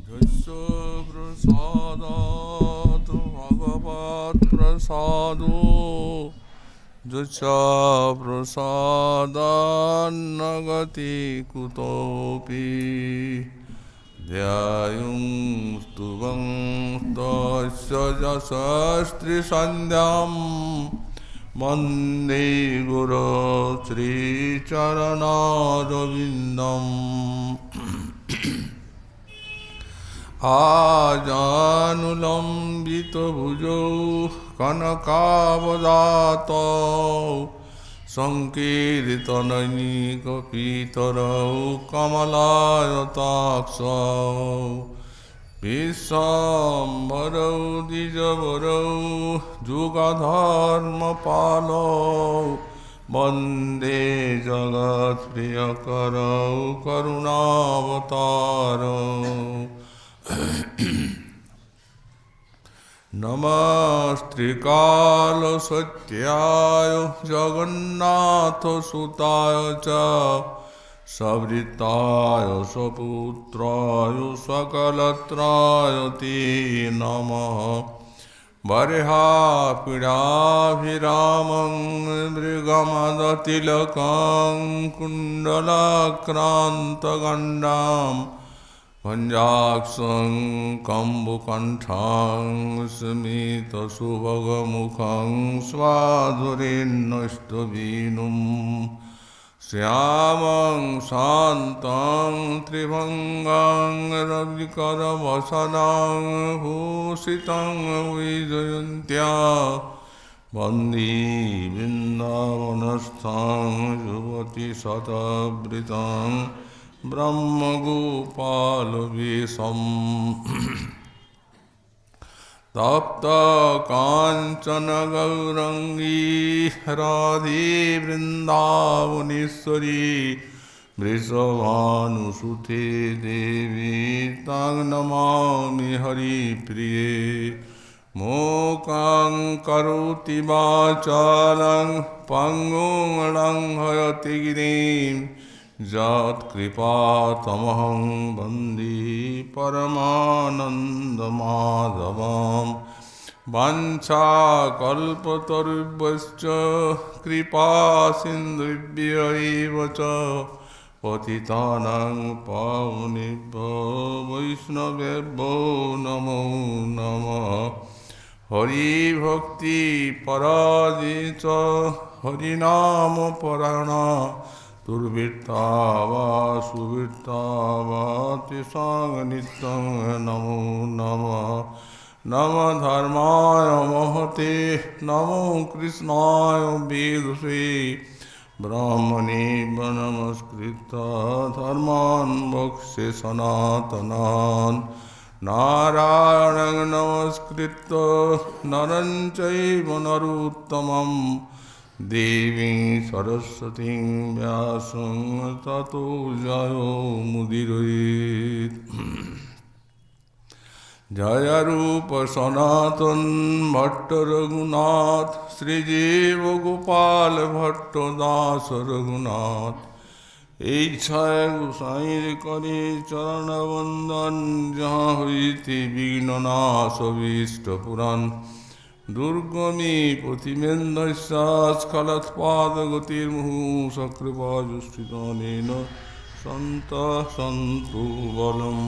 यस्य प्रसादात् भगवत्प्रसादो यस्य प्रसादान्न गति कुतोऽपि ध्यायुं स्तुवं तस्य यशस्त्रिसन्ध्यां वन्दे गुरो श्रीचरणारविन्दम् आजानुलम्बितभुजौ कनकावदातौ सङ्कीर्तनैकपितरौ कमलायताक्षौ विश्वम्भरौ द्विजवरौ जुगधर्मपालौ वन्दे जगत्प्रियकरौ करुणावतारौ नमस्त्रिकालसत्याय जगन्नाथसुताय च सवृत्ताय सपुत्राय सकलत्राय ते नमः बर्हापीडाभिरामं मृगमदतिलकं कुण्डलाक्रान्तगण्डाम् पञ्जाक्षं कम्बुकण्ठं स्मितसुभगमुखं स्वाधुरेन्नष्टवीनुं श्यामं शान्तं त्रिभङ्गं रविकरवसनं भूषितं विजयन्त्या वन्दे वृन्दावनस्थं युवतिशतवृतं ब्रह्मगोपालवेशम् तप्तकाञ्चन गौरङ्गी राधे वृन्दावनेश्वरी वृषभानुसुते देवी तां नमामि हरिप्रिये मूकं करोति वाचालं पङ्गुं लङ्घयति गिरिं यत्कृपातमहं वन्दे परमानन्दमाधवं वाञ्छाकल्पतरुभ्यश्च कृपासिन्धुभ्य एव च पतितानां पावनेभ्यो वैष्णवेभ्यो नमो नमः हरिभक्तिपराजित हरिनामपरायणा दुर्वृत्ता वा सुवृत्ता वा तेषां नित्यं नमो नमः नमः धर्माय महते नमो कृष्णाय वेदसे ब्राह्मणे नमस्कृत्य धर्मान् वक्ष्ये सनातनान् नारायणं नमस्कृत्य नरं चैव नरोत्तमम् देवीं सरस्वतीं व्यासं ततो जयो मुदीरयेत् जय रूप सनातन भट्ट रघुनाथ श्रीजीव गोपाल भट्ट दास रघुनाथ इच्छाय गोसाईर करे चरण वंदन जहाँ हईते विघ्न नाश अभीष्ट पुराण दुर्गमे प्रतिमेन्दस्यास्खलत्पादगतिर्मुहुः सकृपाजुष्टिदानेन सन्तः सन्तु बलम्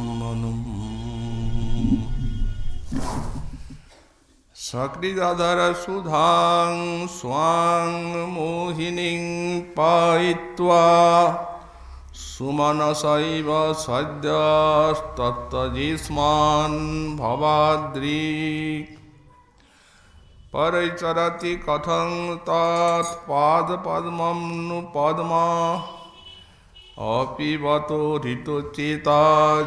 सकृदाधर सुधां स्वां मोहिनीं पायित्वा सुमनसैव सद्यस्तत्तजिष्मान् भवाद्रिक् परिचरति कथं तत्पादपद्मं नु पद्मा अपिबतो ऋतुचेता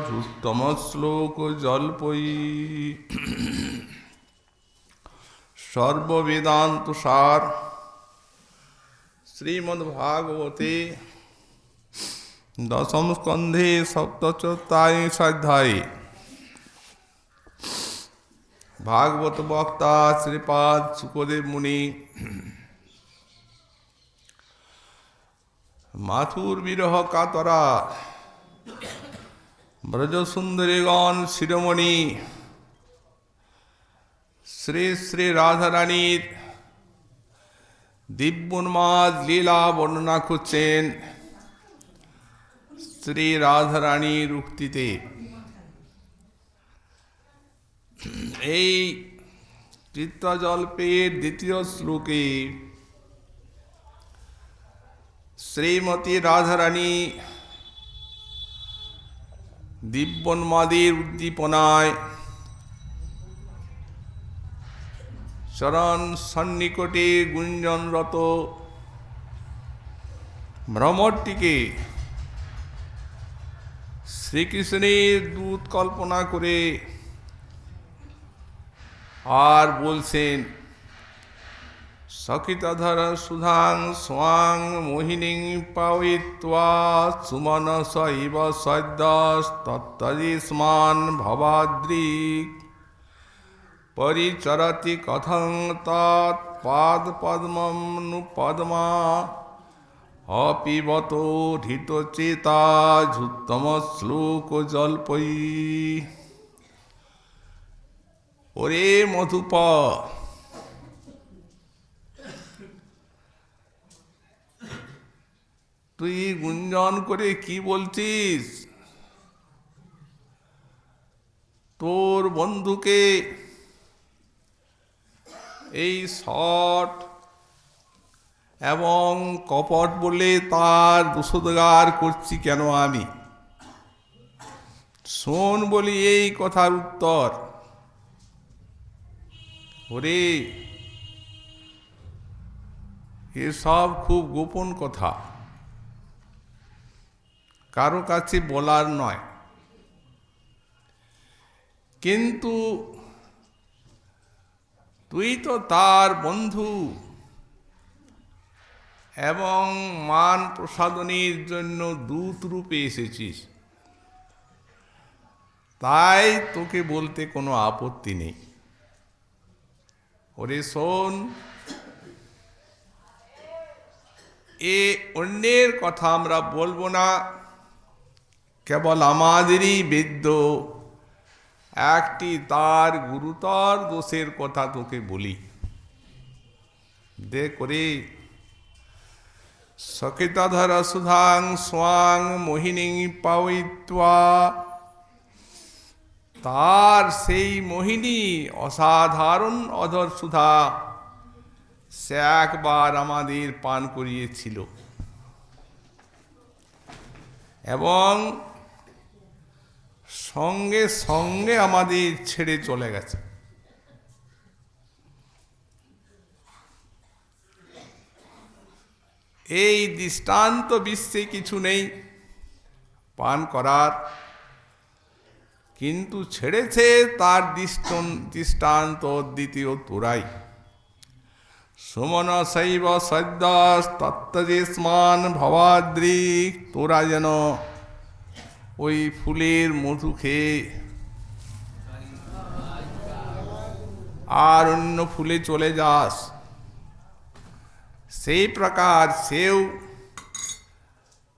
झुष्टमश्लोकजल्पयी सर्ववेदान्तसार श्रीमद्भागवते दशम स्कंधे सप्तचत्वारिंश अध्याये भागवत वक्ता श्रीपाद सुखदेव मुनि माथुर विरह कातरा ব্রজসুন্দরীগণ শিরোমণি শ্রী শ্রী রাধারানীর দিব্যোন্মাদ লীলা বর্ণনা করছেন শ্রী রাধারানীর উক্তিতে। এই চিত্তজল্পের দ্বিতীয় শ্লোকে শ্রীমতী রাধারানী দিব্যোন্মাদের উদ্দীপনায় চরণ সন্নিকটে গুঞ্জনরত ভ্রমরটিকে শ্রীকৃষ্ণের দূত কল্পনা করে আর বলছেন, সকিতধর সুধাং স্বাং মোহিনীং পাবিত্বা সুমনস ইব সদ্যস্তত্তজিষ্মান ভবাদ্রিক পরিচরতি কথং তৎ পাদ পদ্মম নু পদ্মা অপিবত ধৃতচেতা ঝুত্তম শ্লোক জল্পয়ী। ওরে মধুপ, তুই গুঞ্জন করে কি বলছিস? তোর বন্ধুকে এই সট এবং কপট বলে তার দোষোদ্গার করছি কেন আমি? শোন বলি এই কথার উত্তর। ওরে, এসব খুব গোপন কথা, কারো কাছে বলার নয়। কিন্তু তুই তো তার বন্ধু এবং মান প্রসাদনের জন্য দূত রূপে এসেছিস, তাই তোকে বলতে কোনো আপত্তি নেই। ওরে শোন, এ অন্যের কথা আমরা বলবো না, কেবল আমাদেরই বেদ্য একটি তার গুরুতর দোষের কথা তোকে বলি। দে করে সকিতধর সুধাং স্বাং মোহিনীং পাবিত্বা, তার সেই মোহিনী অসাধারণ অধর সুধা সে একবার আমাদের পান করিয়েছিল এবং সঙ্গে সঙ্গে আমাদের ছেড়ে চলে গেছে। এই দৃষ্টান্ত বিশ্বে কিছু নেই পান করার, কিন্তু ছেড়েছে তার দৃষ্টান্ত দ্বিতীয় তোরাই। সুমন শৈব সদ্যস্তত্তজিষ্মান ভবাদ্রিক, তোরা যেন ওই ফুলের মধু খেয়ে আর অন্য ফুলে চলে যাস, সেই প্রকার সেও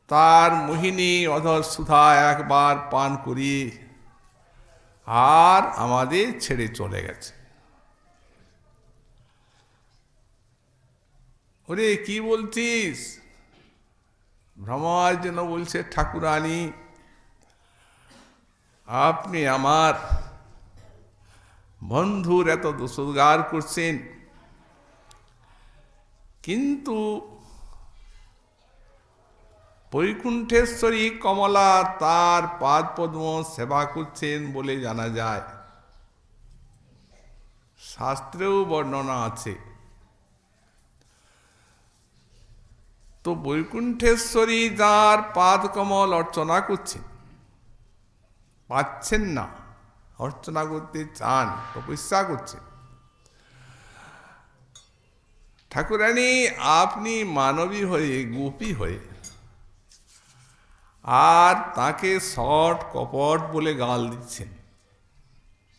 তার মোহিনী অধর সুধা একবার পান করিয়ে আর আমাদের ছেড়ে চলে গেছে। ওরে কি বলছিস? ভ্রমর যেন বলছে, ঠাকুরানী আপনি আমার বন্ধুর এত দোষোদ্গার করছেন, কিন্তু বৈকুণ্ঠেশ্বরী কমলা তার পাদ পদ্ম সেবা করছেন বলে জানা যায়, শাস্ত্রেও বর্ণনা আছে। তো বৈকুণ্ঠেশ্বরী যার পাদ কমল অর্চনা করছেন, পাচ্ছেন না, অর্চনা করতে চান, তপস্যা করছেন, ঠাকুরানী আপনি মানবী হয়ে গোপী হয়ে আর তাকে শট কপট বলে গাল দিচ্ছেন,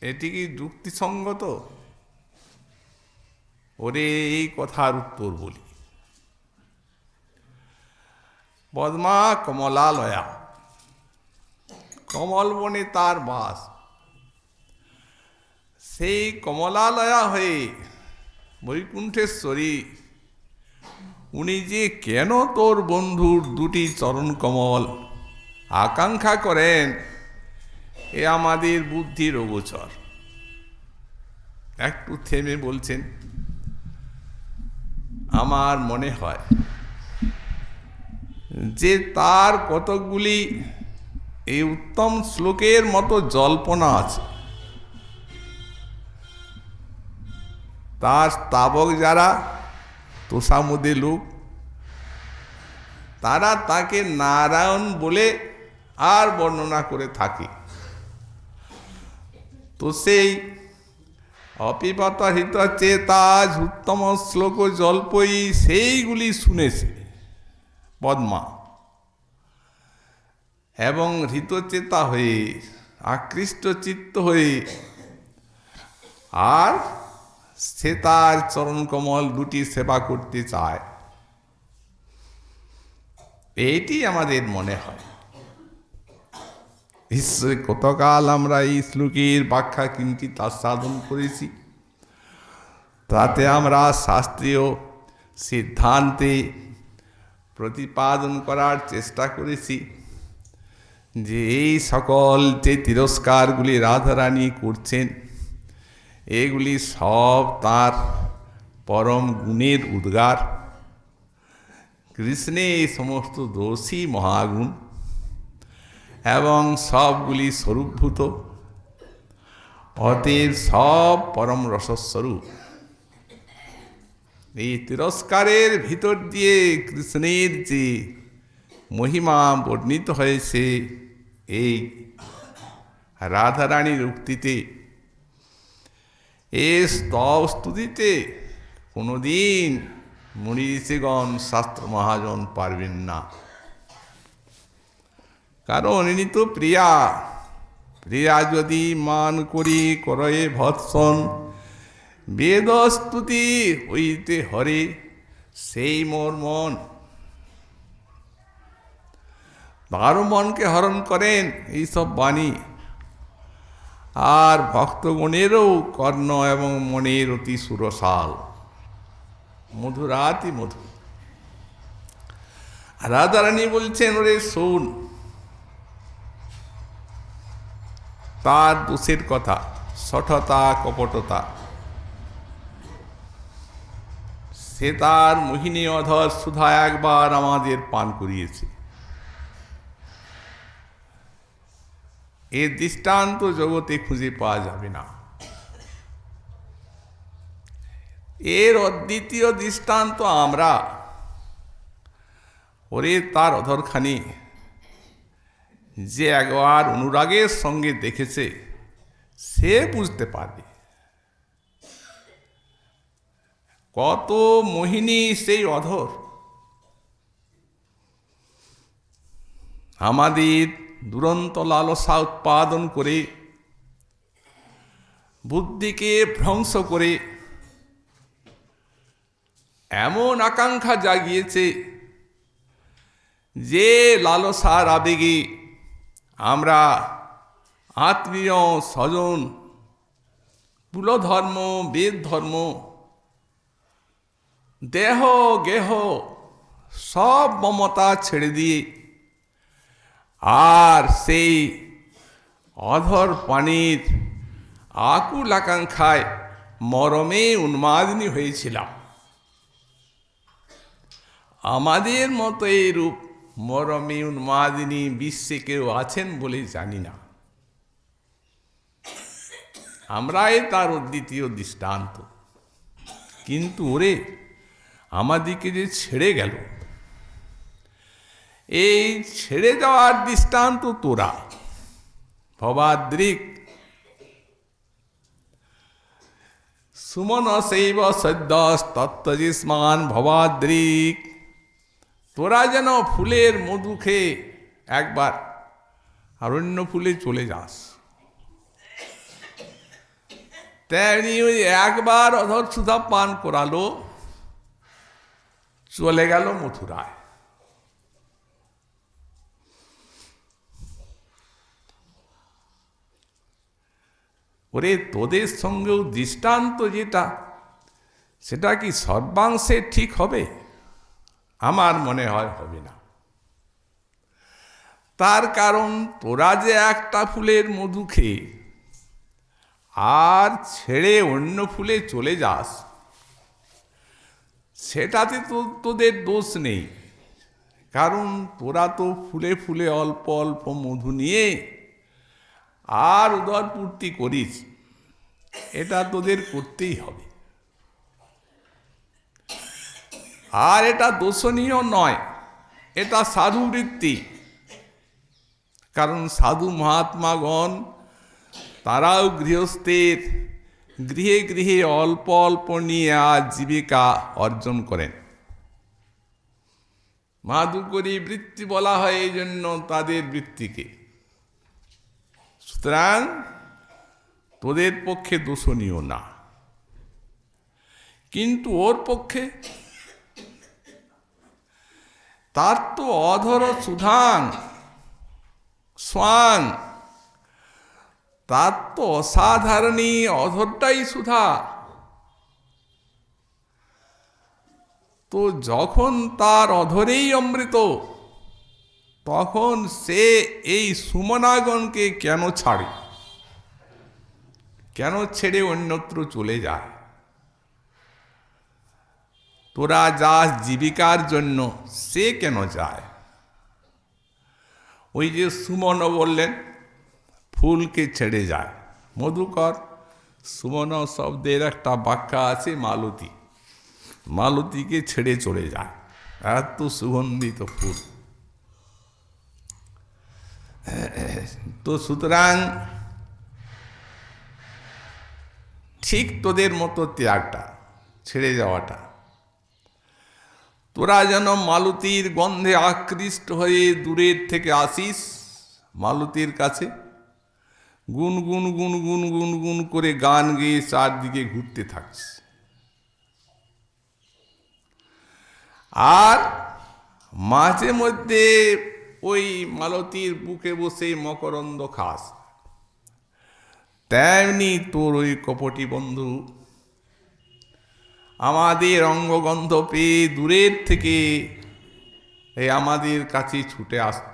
এটি কি যুক্তিসঙ্গত? ওরে এই কথার উত্তর বলি। পদ্মা কমলালয়া, কমল বনে তার বাস। সেই কমলালয়া হয়ে বৈকুণ্ঠেশ্বরী উনি যে কেন তোর বন্ধুর দুটি চরণ কমল আকাঙ্ক্ষা করেন, এ আমাদের বুদ্ধির অগোচর। একটু থেমে বলছেন, আমার মনে হয় যে তার কতকগুলি এই উত্তম শ্লোকের মতো জল্পনা আছে। তার স্তাবক যারা তোষামোদে লোক, তারা তাকে নারায়ণ বলে আর বর্ণনা করে থাকে। তো সেই অপিপাত হিত চেতাজ উত্তম শ্লোক জল্পই সেইগুলি শুনেছে পদ্মা, এবং হৃতচেতা হয়ে আকৃষ্ট চিত্ত হয়ে আর সে তার চরণ কমল দুটি সেবা করতে চায়। এইটি আমাদের মনে হয়। ঈশ্বর কতকাল আমরা এই শ্লোকের ব্যাখ্যা কিঞ্চিৎ আস্বাদন করেছি, তাতে আমরা শাস্ত্রীয় সিদ্ধান্তে প্রতিপাদন করার চেষ্টা করেছি যে এই সকল যে তিরস্কারগুলি রাধারানী করছেন, এগুলি সব তার পরম গুণের উদ্গার। কৃষ্ণে এই সমস্ত দোষী মহাগুণ এবং সবগুলি স্বরূপভূত, অতএব সব পরম রসস্বরূপ। এই তিরস্কারের ভিতর দিয়ে কৃষ্ণের যে মহিমা বর্ণিত হয়েছে এই রাধারানীর উক্তিতে, এ স্তব স্তুতিতে কোনোদিন মুনি ঋষিগণ শাস্ত্র মহাজন পারবেন না। কারণ ইনি তো প্রিয়া। প্রিয়া যদি মান করি করয়ে ভৎসন, বেদ স্তুতি হইতে হরে সেই মোর মন। তারও মনকে হরণ করেন এইসব বাণী, আর ভক্তগণেরও কর্ণ এবং মনের অতি সুরসাল, মধুরাতি মধু। রাধারানী বলছেন, ওরে শোন তার দোষের কথা, শঠতা কপটতা। সে তার মোহিনী অধর সুধা একবার আমাদের পান করিয়েছে। এর দৃষ্টান্ত জগতে খুঁজে পাওয়া যাবে না। এর অদ্বিতীয় দৃষ্টান্ত আমরা। ওরে তার অধরখানি যে একবার অনুরাগের সঙ্গে দেখেছে, সে বুঝতে পারবে কত মোহিনী সেই অধর। আমাদের দুরন্ত লালসা উৎপাদন করে, বুদ্ধিকে ভ্রংশ করে এমন আকাঙ্ক্ষা জাগিয়েছে যে লালসার আবেগে আমরা আত্মীয় স্বজন, কুলধর্ম, বেদ ধর্ম, দেহ গেহ সব মমতা ছেড়ে দিয়ে আর সেই অধর পানির আকুল আকাঙ্ক্ষায় মরমে উন্মাদিনী হয়েছিলাম। আমাদের মতো এই রূপ মরমে উন্মাদিনী বিশ্বে কেউ আছেন বলে জানি না। আমরাই তার অদ্বিতীয় দৃষ্টান্ত। কিন্তু ওরে আমাদিকে যে ছেড়ে গেল, এই ছেড়ে যাওয়ার দৃষ্টান্ত তোরা ভবাদ্রিক সুমন শৈব সদ্য তত্ত্বজিস্মান ভবাদ্রিক। তোরা যেন ফুলের মধু খেয়ে একবার অরণ্য ফুলে চলে যাস, তেমনি ওই একবার অধর সুধা পান করালো, চলে গেল মথুরায়। ওরে তোদের সঙ্গেও দৃষ্টান্ত যেটা, সেটা কি সর্বাংশে ঠিক হবে? আমার মনে হয় হবে না। তার কারণ তোরা যে একটা ফুলের মধু খেয়ে আর ছেড়ে অন্য ফুলে চলে যাস, সেটাতে তো তোদের দোষ নেই। কারণ তোরা তো ফুলে ফুলে অল্প অল্প মধু নিয়ে আর উদরপূর্তি করিস, এটা তোদের করতেই হবে। আর এটা দোষণীয় নয়, এটা সাধুবৃত্তি। কারণ সাধু মহাত্মাগণ তারাও গৃহস্থের গৃহে গৃহে অল্প অল্প নিয়ে আজ জীবিকা অর্জন করেন। মাধুকরী বৃত্তি বলা হয় এই জন্য তাদের বৃত্তিকে। সুতরাং তোদের পক্ষে দোষণীয় না, কিন্তু ওর পক্ষে তার তো অধর সুধাং স্বাং, তার তো অসাধারণী অধরটাই সুধা। তো যখন তার অধরেই অমৃত, তখন সে এই সুমনাগণকে কেন ছাড়ে, কেন ছেড়ে অন্যত্র চলে যায়? তোরা যাস জীবিকার জন্য, সে কেন যায়? ওই যে সুমন বললেন, ফুলকে ছেড়ে যায়। মধুকর সুমন শব্দের একটা বাক্যা আছে মালতী, মালতীকে ছেড়ে চলে যায়, এত সুগন্ধিত ফুল। তো সুতরাং ঠিক তোদের মতো ত্যাগটা, ছেড়ে যাওয়াটা, তোরা যেন মালতীর গন্ধে আকৃষ্ট হয়ে দূরের থেকে আসিস মালতীর কাছে, গুনগুন গুনগুন গুনগুন করে গান গেয়ে চারদিকে ঘুরতে থাকিস। আর মাঝে মধ্যে ওই মালতীর বুকে বসে মকরন্দ খাস। তেমনি তোর ওই কপটি বন্ধু আমাদের অঙ্গগন্ধ পেয়ে দূরের থেকে এই আমাদের কাছে ছুটে আসত।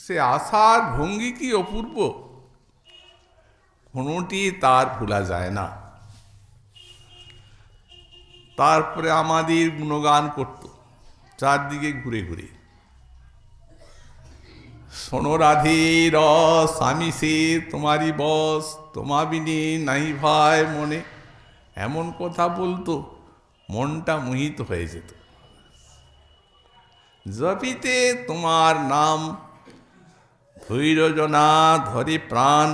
সে আসার ভঙ্গি কি অপূর্ব, কোনোটি তার ভোলা যায় না। তারপরে আমাদের গুণগান করত চারদিকে ঘুরে ঘুরে, শোনো রাধে রস আমি সে তোমারই বস, তোমা বিনে নাই ভাই মনে, এমন কথা বলতো মনটা মোহিত হয়ে যেত। জপিতে তোমার নাম ধৈর্যজনা ধরে প্রাণ,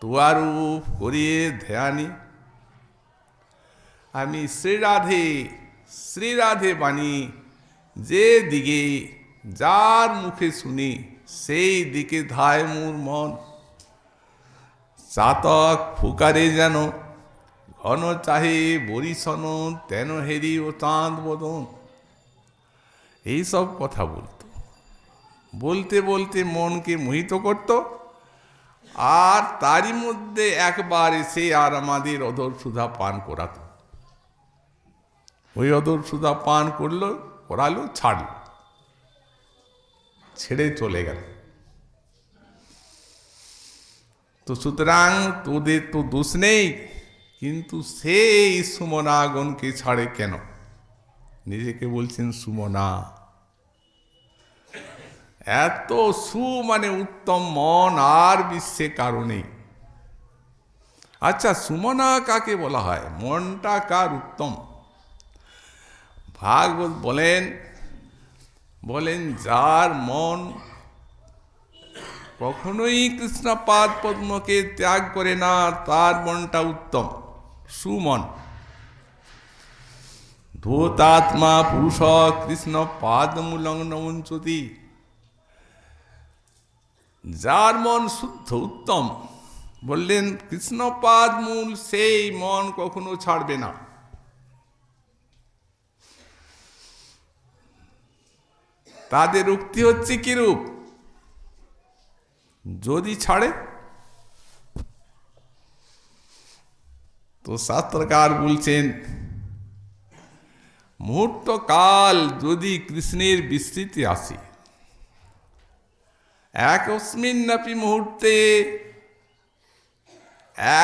তুয়ারূপ করিয়ে ধ্যানে, আমি শ্রীরাধে শ্রীরাধে বাণী যে দিকে যার মুখে শুনি, সেই দিকে ধায় মোর মন। চাতক ফুকারে যেন ঘন চাহে বরিশন, তেন হেরি ও চাঁদ বদন। এইসব কথা বলতো, বলতে বলতে মনকে মোহিত করত। আর তারই মধ্যে একবার এসে আর আমাদের অধর সুধা পান করাতো। ওই অধর সুধা পান করলো, করালো, ছাড়লো, ছেড়ে চলে গেল। তো সুতরাং তোদের তো দোষ নেই, কিন্তু সেই সুমনাগণকে ছাড়ে কেন? নিজেকে বলছেন সুমনা। এত সু মানে উত্তম মন আর বিশ্বে কারণেই। আচ্ছা, সুমনা কাকে বলা হয়? মনটা কার উত্তম? ভাগবত বলেন যার মন কখনোই কৃষ্ণপাদ পদ্মকে ত্যাগ করে না, তার মনটা উত্তম, সুমন। ধূতাত্মা পুরুষ কৃষ্ণ পাদমূলং নমঞ্চতি। যার মন শুদ্ধ উত্তম, বললেন কৃষ্ণপাদ মূল, সেই মন কখনো ছাড়বে না। তাদের উক্তি হচ্ছে কিরূপ? যদি ছাড়ে তো শাস্ত্রকার বলছেন মুহূর্তকাল যদি কৃষ্ণের বিস্তৃতি আসে, একস্মিন্নপি মুহূর্তে,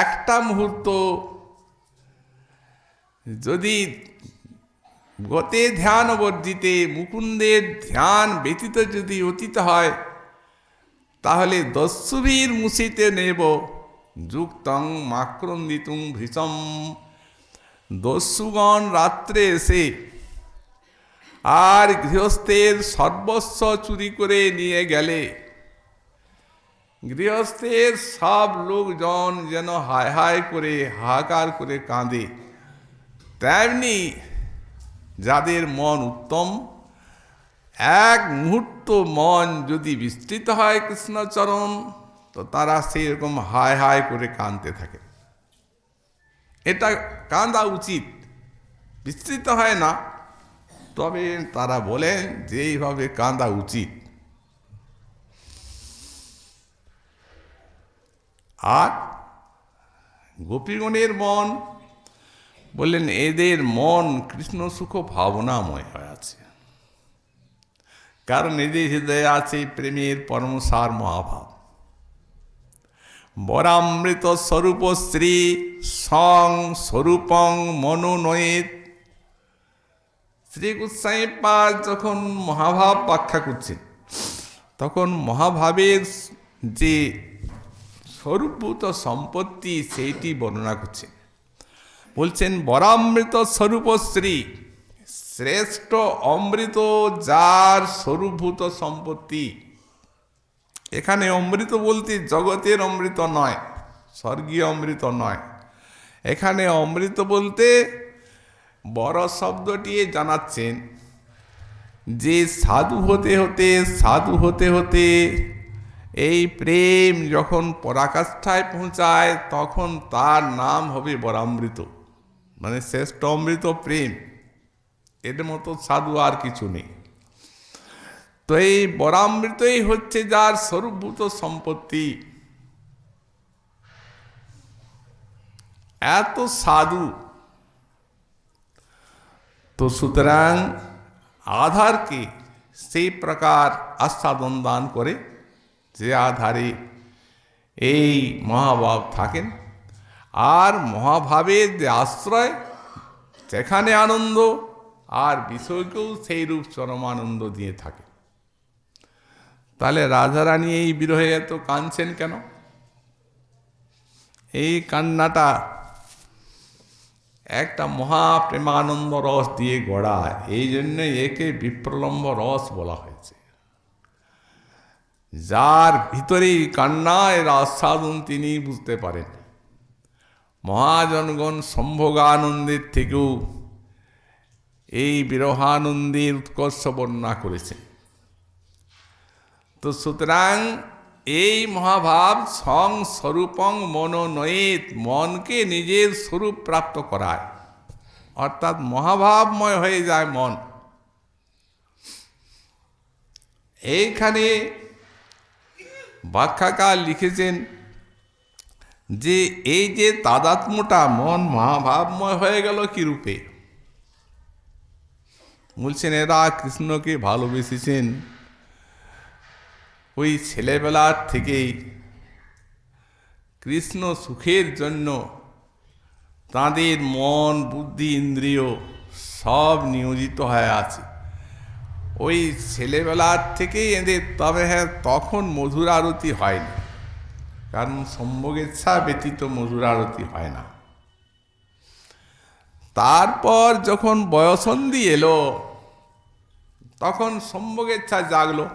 একটা মুহূর্ত যদি গতে ধ্যান বর্জিতে, মুকুন্দের ধ্যান ব্যতীত যদি অতীত হয়, তাহলে দস্যুভীর মুসিতে নেব যুক্তং মাক্রন্দিতুং ভীষম। দস্যুগণ রাত্রে এসে আর গৃহস্থের সর্বস্ব চুরি করে নিয়ে গেলে গৃহস্থের সব লোকজন যেন হায় হায় করে হাহাকার করে কাঁদে, তেমনি যাদের মন উত্তম, এক মুহূর্ত মন যদি বিস্তৃত হয় কৃষ্ণচরণ, তো তারা সেইরকম হায় হায় করে কাঁদতে থাকে। এটা কাঁদা উচিত, বিস্তৃত হয় না, তবে তারা বলেন যে এইভাবে কাঁদা উচিত। আর গোপীগণের মন বললেন এদের মন কৃষ্ণ সুখ ভাবনাময় হয়ে আছে, কারণ এদের হৃদয়ে আছে প্রেমের পরমসার মহাভাব। বরামৃত স্বরূপ শ্রী সং স্বরূপং মনোনয়েত। শ্রী গোস্বামী পাদ যখন মহাভাব ব্যাখ্যা করছেন, তখন মহাভাবের যে স্বরূপভূত সম্পত্তি সেইটি বর্ণনা করছেন। বলছেন বরামৃত স্বরূপ শ্রী, শ্রেষ্ঠ অমৃত যার স্বরূপভূত সম্পত্তি। এখানে অমৃত বলতে জগতের অমৃত নয়, স্বর্গীয় অমৃত নয়। এখানে অমৃত বলতে বড় শব্দটি জানাচ্ছেন যে সাধু হতে হতে সাধু হতে হতে এই প্রেম যখন পরাকাষ্ঠায় পৌঁছায়, তখন তার নাম হবে বরামৃত, মানে শ্রেষ্ঠ অমৃত প্রেম। এর মতো সাধু আর কিছু নেই। তো এই বরামৃতই হচ্ছে যার স্বরূপভূত সম্পত্তি। এত সাধু, তো সুতরাং আধারকে সেই প্রকার আস্বাদন দান করে যে আধারে এই মহাভাব থাকেন। আর মহাভাবের যে আশ্রয়, সেখানে আনন্দ, আর বিষয়কেও সেই রূপ চরমানন্দ দিয়ে থাকে। তাহলে রাধারানী এই বিরহে এত কাঁদছেন কেন? এই কান্নাটা একটা মহাপ্রেমানন্দ রস দিয়ে গড়া, এই জন্য একে বিপ্রলম্ব রস বলা হয়েছে। যার ভিতরেই কান্না, এর আস্বাদন তিনি বুঝতে পারেন। মহাজনগণ সম্ভোগানন্দের থেকেও এই বিরহানন্দের উৎকর্ষ বর্ণনা করেছেন। তো সুতরাং এই মহাভাব সং স্বরূপং মনোনয়েত, মনকে নিজের স্বরূপ প্রাপ্ত করায়, অর্থাৎ মহাভাবময় হয়ে যায় মন। এইখানে ব্যাখ্যাকার লিখেছেন যে এই যে তাদাত্ম্যটা, মন মহাভাবময় হয়ে গেল কি রূপে? বলছেন এরা কৃষ্ণকে ভালোবেসেছেন ওই ছেলেবেলার থেকেই। কৃষ্ণ সুখের জন্য তাদের মন বুদ্ধি ইন্দ্রিয় সব নিয়োজিত হয়ে আছে ওই ছেলেবেলার থেকেই এদের। তবে হ্যাঁ, তখন মধুর আরতি হয়নি, কারণ সম্ভোগেচ্ছা ব্যতীত মধুর আরতি হয় না। তারপর যখন বয়সন্ধি এলো, তখন সম্ভোগেচ্ছা জাগলো।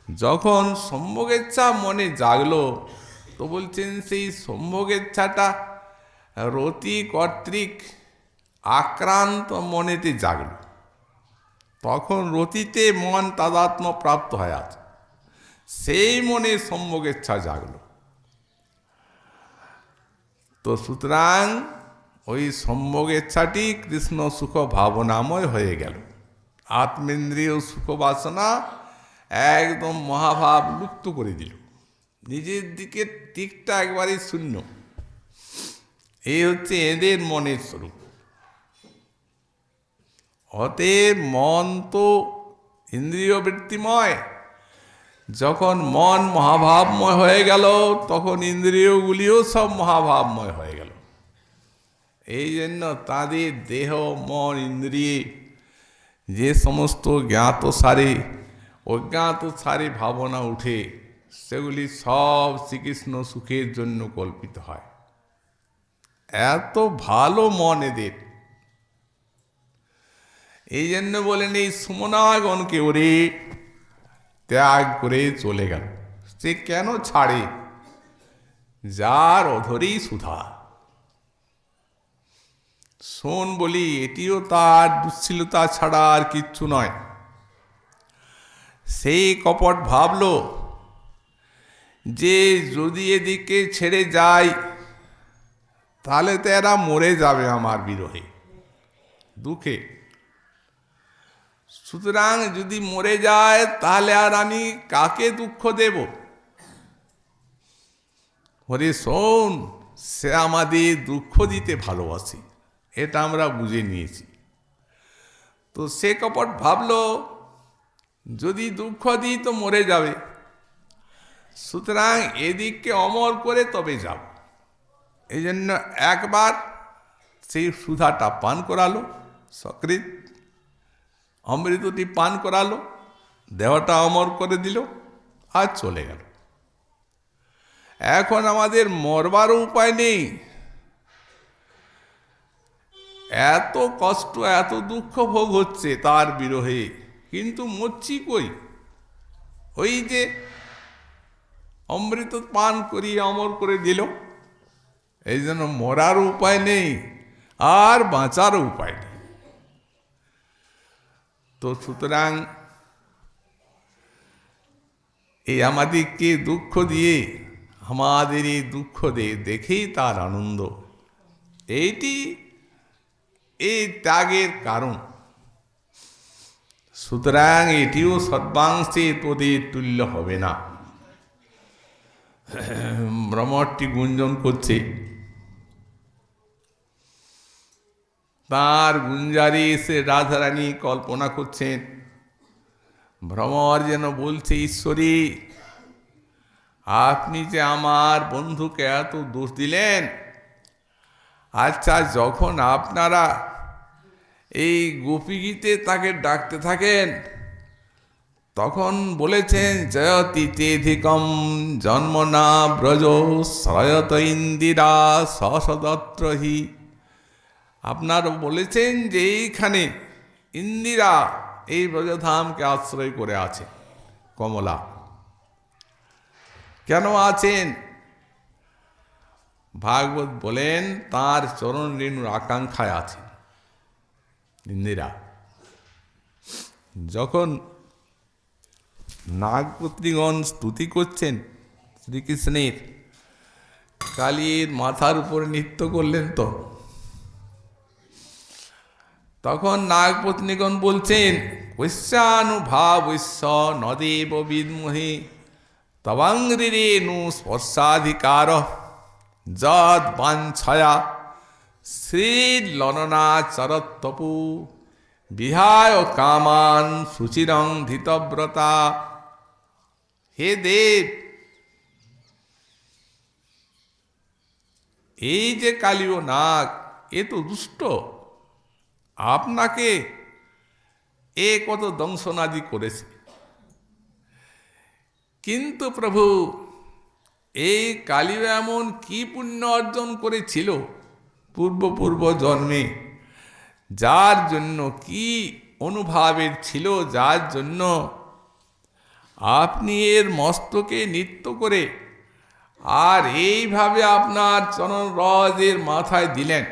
যখন সম্ভোগেচ্ছা মনে জাগলো, তো বলছেন সেই সম্ভোগেচ্ছাটা রতি কর্তৃক আক্রান্ত মনেতে জাগল। তখন রতিতে মন তাদাত্ম্য প্রাপ্ত হয়ে আছে, সেই মনে সম্ভোগেচ্ছা জাগল। তো সুতরাং ওই সম্ভোগেচ্ছাটি কৃষ্ণ সুখ ভাবনাময় হয়ে গেল। আত্মেন্দ্রিয় সুখ বাসনা একদম মহাভাব লুপ্ত করে দিল, নিজের দিকে দিকটা একবারেই শূন্য। এই হচ্ছে এদের মনের স্বরূপ। অতএব মন তো ইন্দ্রিয় বৃত্তিময়। যখন মন মহাভাবময় হয়ে গেল, তখন ইন্দ্রিয়গুলিও সব মহাভাবময় হয়ে গেল। এই জন্য তাদের দেহ মন ইন্দ্রিয়ে যে সমস্ত জ্ঞাত সারে অজ্ঞাত সারে ভাবনা উঠে, সেগুলি সব শ্রীকৃষ্ণ সুখের জন্য কল্পিত হয়। এত ভালো মন এদের। এই জন্য বলেন, এই সুমনাগণকে ওরে ত্যাগ করে চলে গেল। সে কেন ছাড়ে? যার অধরেই সুধা। শোন বলি, এটিও তার দুশ্লীলতা ছাড়া আর কিচ্ছু নয়। সেই কপট ভাবল যে যদি এদিকে ছেড়ে যায়, তাহলে তো এরা মরে যাবে আমার বিরহে, দুঃখে। সুতরাং যদি মরে যায়, তাহলে আর আমি কাকে দুঃখ দেব? হরে শোন, সে আমাদের দুঃখ দিতে ভালোবাসে, এটা আমরা বুঝে নিয়েছি। তো সে কপট ভাবল যদি দুঃখ দিই তো মরে যাবে, সুতরাং এদিককে অমর করে তবে যাব। এই জন্য একবার সেই সুধাটা পান করালো, সকৃত অমৃতটি পান করালো, দেহটা অমর করে দিল, আর চলে গেল। এখন আমাদের মরবারও উপায় নেই। এত কষ্ট এত দুঃখ ভোগ হচ্ছে তার বিরহে, কিন্তু মরছি কই? ওই যে অমৃত পান করিয়ে অমর করে দিল। এই জন্য মরার উপায় নেই, আর বাঁচারও উপায় নেই। তো সুতরাং এই আমাদেরকে দুঃখ দিয়ে, আমাদের এই দুঃখ দেখেই তার আনন্দ। এইটি এই ত্যাগের কারণ। সুতরাং এটিও সর্বাংশে তোদের তুল্য হবে না। ভ্রমরটি গুঞ্জন করছে, তার গুঞ্জারে এসে রাধারানী কল্পনা করছেন। ভ্রমর যেন বলছে, ঈশ্বরী, আপনি যে আমার বন্ধুকে এত দোষ দিলেন, আচ্ছা যখন আপনারা এই গোপীগীতে তাকে ডাকতে থাকেন, তখন বলেছেন জয়তি চেধিকম জন্মনা ব্রজ শ্রয়ত ইন্দিরা সসদত্রহি। আপনারা বলেছেন যে এইখানে ইন্দিরা এই ব্রজধামকে আশ্রয় করে আছে। কমলা কেন আছেন? ভাগবত বলেন তার চরণ রেণুর আকাঙ্ক্ষায় আছেন ইন্দিরা। যখন নাগপত্নীগণ স্তুতি করছেন শ্রীকৃষ্ণের, কালীর মাথার উপরে নৃত্য করলেন, তো তখন নাগপত্নীগণ বলছেন কৈশ্যানুভাবৈশ্য নদেব বিদ্মহে তবাঙ্গ্রিরেণু স্পর্শাধিকার যদ বাঞ্ছয়া শ্রীললনাচরত্তপু বিহায় কামান সুচিরং ধৃতব্রতা। হে দেব, এই যে কালীয় নাগ, এ তো দুষ্ট, আপনাকে এ কত দংশনাদি করেছে। কিন্তু প্রভু, এই কালী এমন কি পুণ্য অর্জন করেছিল পূর্ব জন্মে, যার জন্য কি অনুভাবের ছিল, যার জন্য আপনি এর মস্তকে নৃত্য করে আর এইভাবে আপনার চরণ রজের মাথায় দিলেন।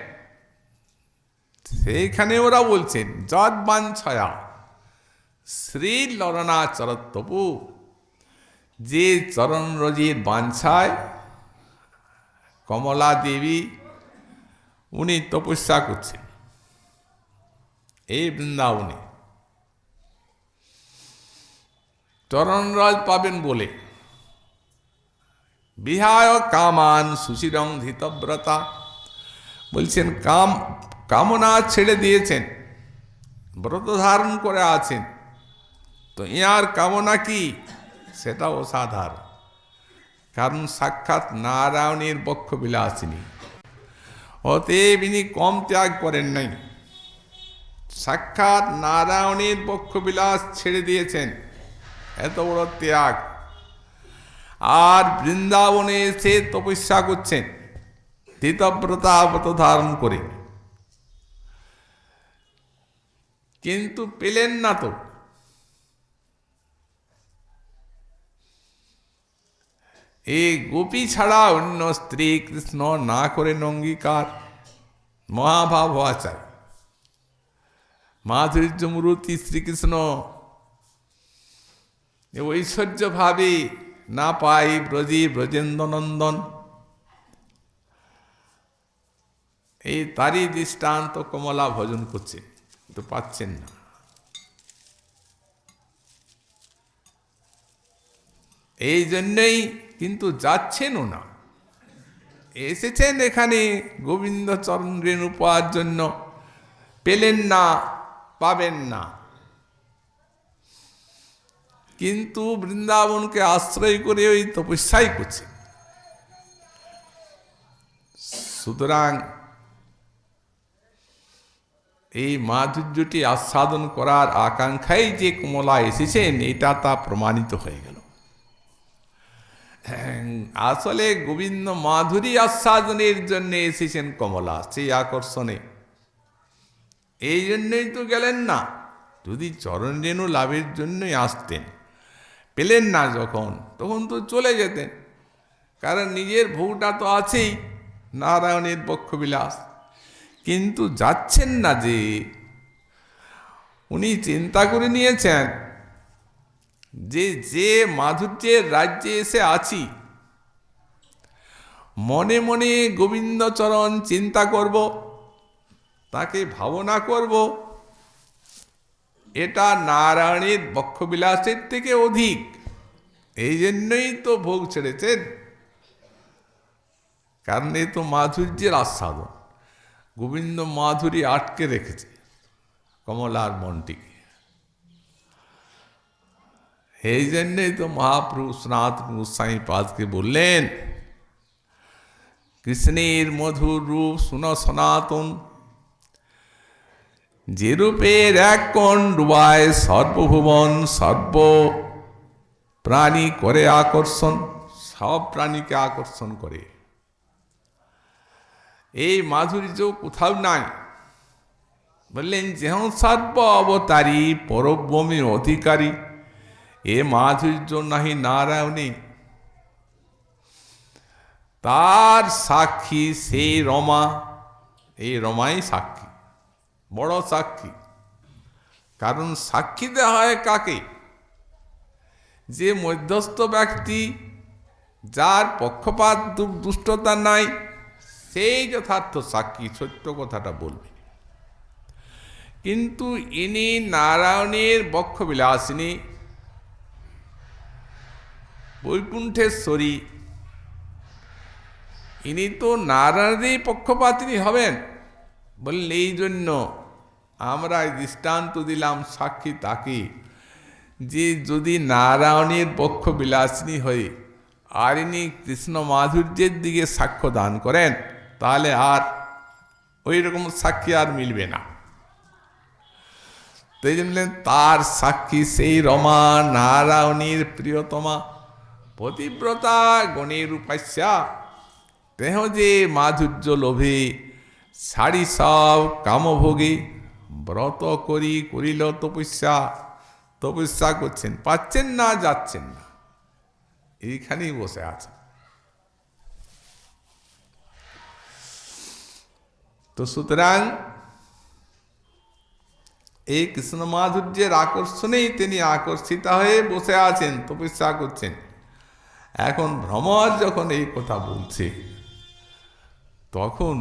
সেইখানে ওরা বলছেন যদ বাঞ্ছয়া শ্রী ললনাচরত্তপু, যে চরণ রজের বাঞ্ছায় কমলা দেবী উনি তপস্যা করছেন এই বৃন্দাবনে, চরণরজ পাবেন বলে। বিহায় কামান সুচিরং ধৃতব্রতা, বলছেন কামনা ছেড়ে দিয়েছেন, ব্রত ধারণ করে আছেন, তো ইয়ার কামনা কি? সেটা অসাধারণ। কারণ সাক্ষাৎ নারায়ণের বক্ষ বিলাসিনী, অতএব ইনি কম ত্যাগ করেন নাই। সাক্ষাৎ নারায়ণের বক্ষ বিলাস ছেড়ে দিয়েছেন, এত বড় ত্যাগ। আর বৃন্দাবনে এসে তপস্যা করছেন তীতব্রতা ব্রত ধারণ করে, কিন্তু পেলেন না তো। এই গোপী ছাড়া অন্য স্ত্রী কৃষ্ণ না করেন অঙ্গীকার। মহাভাব হওয়া চাই। মাধুর্য মূর্তি শ্রীকৃষ্ণ ঐশ্বর্য ভাবে না পাই ব্রজে ব্রজেন্দ্র নন্দন, এই তারই দৃষ্টান্ত কমলা ভজন করছে, তো পাচ্ছেন না। এই জন্যই কিন্তু যাচ্ছেনও না। এসেছেন এখানে গোবিন্দ চরণ রেণু পাওয়ার জন্য, পেলেন না, পাবেন না। কিন্তু বৃন্দাবনকে আশ্রয় করে ওই তপস্যাই করছে। সুতরাং এই মাধুর্যটি আস্বাদন করার আকাঙ্ক্ষায় যে কমলা এসেছেন, এটা তা প্রমাণিত হয়ে গেল। আসলে গোবিন্দ মাধুরী আস্বাদনের জন্য এসেছেন কমলা, সেই আকর্ষণে। এই জন্যই তো গেলেন না। যদি চরণ রেণু লাভের জন্যই আসতেন, পেলেন না যখন, তখন তো চলে যেতেন। কারণ নিজের ভোগটা তো আছেই, নারায়ণের বক্ষবিলাস। কিন্তু যাচ্ছেন না যে, উনি চিন্তা করে নিয়েছেন যে যে মাধুর্যের রাজ্যে এসে আছি, মনে মনে গোবিন্দচরণ চিন্তা করব, তাকে ভাবনা করব, এটা নারায়ণের বক্ষবিলাসের থেকে অধিক। এই জন্যই তো ভোগ ছেড়েছেন, কারণ এই তো মাধুর্যের আস্বাদন। গোবিন্দ মাধুরী আটকে রেখেছে কমলার মনটিকে। এই জন্যই তো মহাপ্রভু সনাতন গোস্বামী পাদকে বললেন, কৃষ্ণের মধুর রূপ শুনো সনাতন, যে রূপের এক কোণ ডুবায় সর্বভুবন, সর্ব প্রাণী করে আকর্ষণ, সব প্রাণীকে আকর্ষণ করে। এই মাধুর্য কোথাও নাই। বললেন যেহ সর্ব অবতারী পরব্রহ্মে অধিকারী, এ মাধুর্য নাহি নারায়ণী। তার সাক্ষী সেই রমা, এই রমাই সাক্ষী, বড় সাক্ষী। কারণ সাক্ষী দেওয়া হয় কাকে? যে মধ্যস্থ ব্যক্তি, যার পক্ষপাত দুষ্টতা নাই, সেই যথার্থ সাক্ষী, সত্য কথাটা বলবে। কিন্তু ইনি নারায়ণের বক্ষবিলাসিনী, বৈকুণ্ঠেশ্বরী, ইনি তো নারায়ণেরই পক্ষপাতিনী হবেন। বললেন এই জন্য আমরা দৃষ্টান্ত দিলাম সাক্ষী তাকে, যে যদি নারায়ণের বক্ষবিলাসিনী হয়ে আর ইনি কৃষ্ণ মাধুর্যের দিকে সাক্ষ্য দান করেন, তাহলে আর ওই রকম সাক্ষী আর মিলবে না। তো এই জন্য তার সাক্ষী সেই রমা, নারায়ণীর প্রিয়তমা, পতিব্রতা গণের উপাস্যা। তেহ যে মাধুর্য লোভে ছাড়ি সব কামভোগে, ব্রত করিল তপস্যা। তপস্যা করছেন, পাচ্ছেন না, যাচ্ছেন না, এইখানেই বসে আছে। তো সুতরাং এই কৃষ্ণ মাধুর্যের আকর্ষণেই তিনি আকর্ষিত হয়ে বসে আছেন, তপস্যা করছেন। এখন ভ্রমর যখন এই কথা বলছে, তখন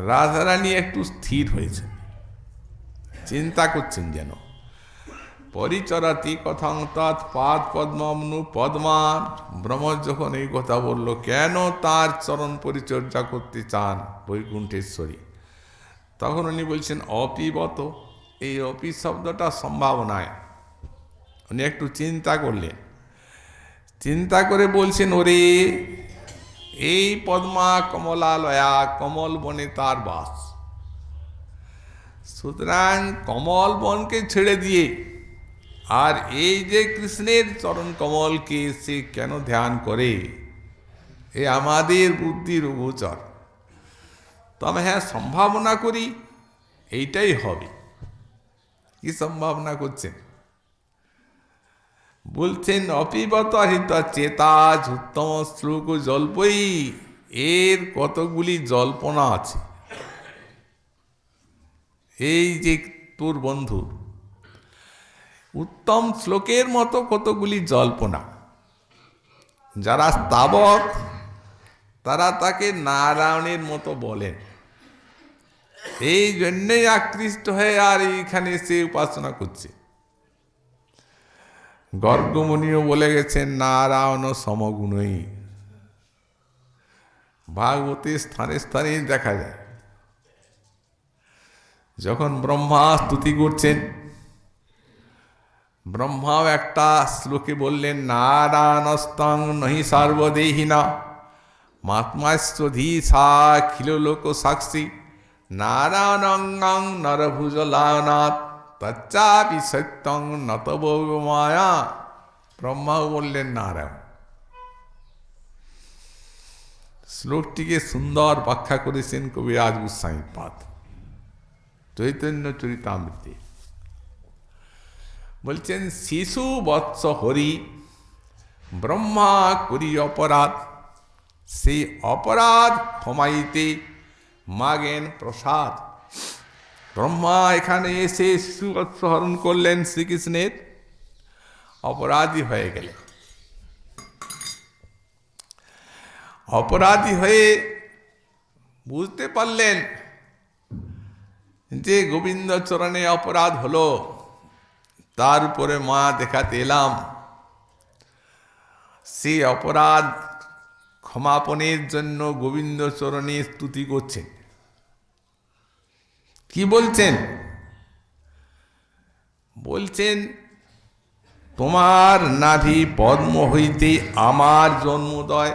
রাধারানী একটু স্থির হয়েছে, চিন্তা করছেন যেন। পরিচরাতি কথাং তৎ পাদ পদ্মমনু পদ্মান। ব্রহ্ম যখন এই কথা বলল, কেন তার চরণ পরিচর্যা করতে চান বৈকুণ্ঠেশ্বরী, তখন উনি বলছেন অপিবত। এই অপি শব্দটা সম্ভাবনায়। উনি একটু চিন্তা করলেন, চিন্তা করে বলছেন, ওরে এই পদ্মা কমলালয়া, কমল বনে তার বাস। সুতরাং কমল বনকে ছেড়ে দিয়ে আর এই যে কৃষ্ণের চরণ কমলকে সে কেন ধ্যান করে, এ আমাদের বুদ্ধির গোচর। তবে হ্যাঁ, সম্ভাবনা করি এইটাই হবে। কি সম্ভাবনা করছেন? বলছেন অপিবত হৃত চেতা উত্তম শ্লোক জল্পই। এর কতগুলি জল্পনা আছে। এই যে তোর বন্ধু উত্তম শ্লোকের মতো কতগুলি জল্পনা। যারা স্তাবক তারা তাকে নারায়ণের মতো বলেন। এই জন্যই আকৃষ্ট হয়ে আর এইখানে সে উপাসনা করছে। গর্গমুনিও বলে গেছেন নারায়ণ সমগুণই। ভাগবতের স্থানে স্থানে দেখা যায়। যখন ব্রহ্মা স্তুতি করছেন, ব্রহ্মাও একটা শ্লোকে বললেন নারায়ণস্তং নহি সর্বদেহিনা মাত্মাস্বধীশাখিল লোক সাক্ষী নারায়ণং নরভুজলানাথ তচ্চাপি সত্যং নতব মায়া। ব্রহ্মাও বললেন নারায়ণ। শ্লোকটিকে সুন্দর ব্যাখ্যা করেছেন কবিরাজ গোস্বামীপাদ চৈতন্য চরিতামৃতে। বলছেন শিশু বৎস হরি ব্রহ্মা করি অপরাধ, সেই অপরাধ ক্ষমাইতে মাগেন প্রসাদ। ব্রহ্মা এখানে এসে শিশু বৎস হরণ করলেন শ্রীকৃষ্ণের, অপরাধী হয়ে গেলেন। অপরাধী হয়ে বুঝতে পারলেন যে গোবিন্দ চরণে অপরাধ হলো, তার উপরে মা দেখাতে এলাম। সেই অপরাধ ক্ষমাপনের জন্য গোবিন্দ চরণে স্তুতি করছেন। কি বলছেন? বলছেন তোমার নাভি পদ্ম হইতে আমার জন্মোদয়,